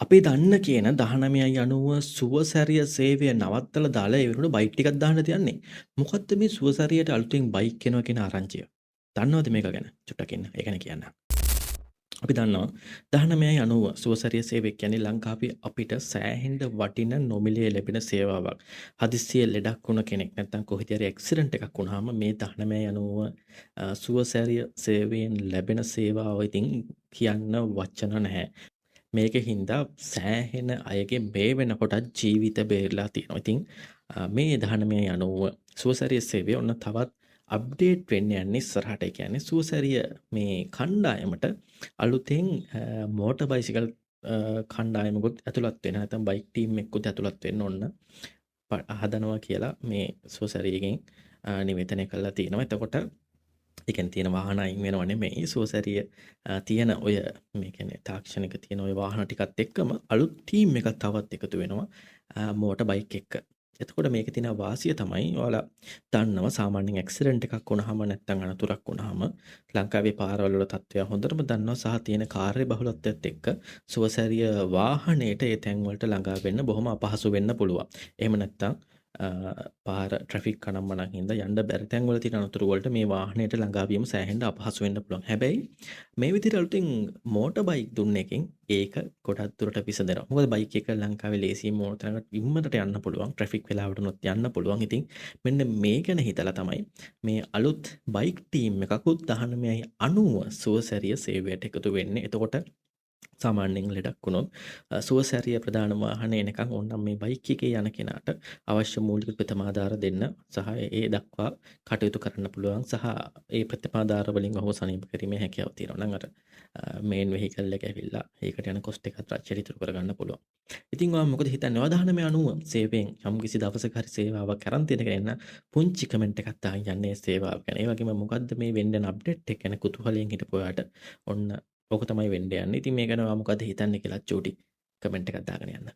අපි දන්න කියන 1990 සුවසැරිය සේවය නවත්තලා දාලා ඒ වෙනුවට බයික් ටිකක් දාන්න තියන්නේ. මොකද්ද මේ සුවසැරියට අලුතෙන් බයික් එනවා කියන ආරංචිය? දන්නවද මේක ගැන? චුට්ටක් ඉන්න. ඒ ගැන කියන්න. අපි දන්නවා 1990 සුවසැරිය සේවය කියන්නේ ලංකාවේ අපිට සෑහෙන්න වටින නොමිලේ ලැබෙන සේවාවක්. හදිස්සියේ ලෙඩක් වුණ කෙනෙක් නැත්නම් කොහෙද හරි ඇක්සිඩන්ට් එකක් වුණාම මේ 1990 සුවසැරිය සේවයෙන් ලැබෙන සේවාව ඉතින් කියන්න වචන නැහැ. මේකින්ද සෑහෙන අයගේ මේ වෙනකොටත් ජීවිත බේරලා තියෙනවා. ඉතින් මේ 1990 සුවසැරිය සේවය ඔන්න තවත් අප්ඩේට් වෙන්න යන්නේ ඉස්සරහට. ඒ කියන්නේ සුවසැරිය මේ කණ්ඩායමට අලුතෙන් මෝටර් බයිසිකල් කණ්ඩායමකුත් ඇතුළත් වෙන නැත්නම් බයික් ටීම් එකකුත් ඇතුළත් වෙන්න ඔන්න හදනවා කියලා මේ සුවසැරියගෙන් නිවේදනය කළා තියෙනවා. එතකොට ඒකෙන් තියෙන වාහන අයින් වෙනව නෙමෙයි සුවසැරිය තියෙන ඔය මේ කියන්නේ තාක්ෂණික තියෙන ඔය වාහන ටිකත් එක්කම අලුත් ටීම් එකක් තවත් එකතු වෙනවා මෝටර් බයික් එක්ක. එතකොට මේකේ තියෙන වාසිය තමයි ඔයාලා දන්නවා සාමාන්‍යයෙන් ඇක්සිඩන්ට් එකක් වුණාම නැත්නම් අනතුරක් වුණාම ලංකාවේ පාරවල වල තත්ත්වය හොඳටම දන්නවා සහ තියෙන කාර්ය බහුලත්වයත් එක්ක සුවසැරිය වාහනේට ඒ තැන් වලට ළඟා වෙන්න බොහොම අපහසු වෙන්න පුළුවන්. එහෙම නැත්නම් පාර ට්‍රැෆික් කණම්මනක් හින්දා යන්න බැරි තැන් වල තියෙන අනතුරු වලට මේ වාහනයට ළඟා වීම සෑහෙන්න අපහසු වෙන්න පුළුවන්. හැබැයි මේ විදිහට අලුතින් මෝටර් බයික් දුන්න එකෙන් ඒක ගොඩක් දුරට විසඳෙනවා. මොකද බයික් එක ලංකාවේ ලේසියෙන් ඕන තරමට ඉක්මනට යන්න පුළුවන්. ට්‍රැෆික් වෙලාවට උනොත් යන්න පුළුවන්. ඉතින් මෙන්න මේ ගැන හිතලා තමයි මේ අලුත් බයික් ටීම් එකකුත් 1990 සුවසැරිය සේවයට එකතු වෙන්නේ. එතකොට සාමාන්‍යයෙන් ලෙඩක් වුණොත් සුවසැරිය ප්‍රධාන වාහනේ එනකන් ඕනනම් මේ බයික් එකේ යන කෙනාට අවශ්‍ය මූලික ප්‍රථමාධාර දෙන්න සහ ඒ දක්වා කටයුතු කරන්න පුළුවන් සහ ඒ ප්‍රථමාධාර වලින් ඔහුව සනීප කිරීමේ හැකියාව තියෙනවා නම් අර මේන් වෙහිකල් එක ඇවිල්ලා ඒකට යන කොස්ට් එකත් රැච්චට ඉතුරු කරගන්න පුළුවන්. ඉතින් ඔයා මොකද හිතන්නේ? ඔයා 1990 සේවයෙන් යම් කිසි දවසක හරි සේවාවක් කරන් තියෙන කෙනෙක් පුංචි කමෙන්ට් එකක් දාන්න යන්නේ සේවාව ගැන. ඒ වගේම මොකද්ද මේ වෙන්න යන අප්ඩේට් එක ගැන කුතුහලයෙන් හිටපු ඔයාට ඔන්න ඕක තමයි වෙන්න යන්නේ. ඉතින් මේ ගැන ඔයා මොකද හිතන්නේ කියලා චූටි කමෙන්ට් එකක් දාගෙන යන්න.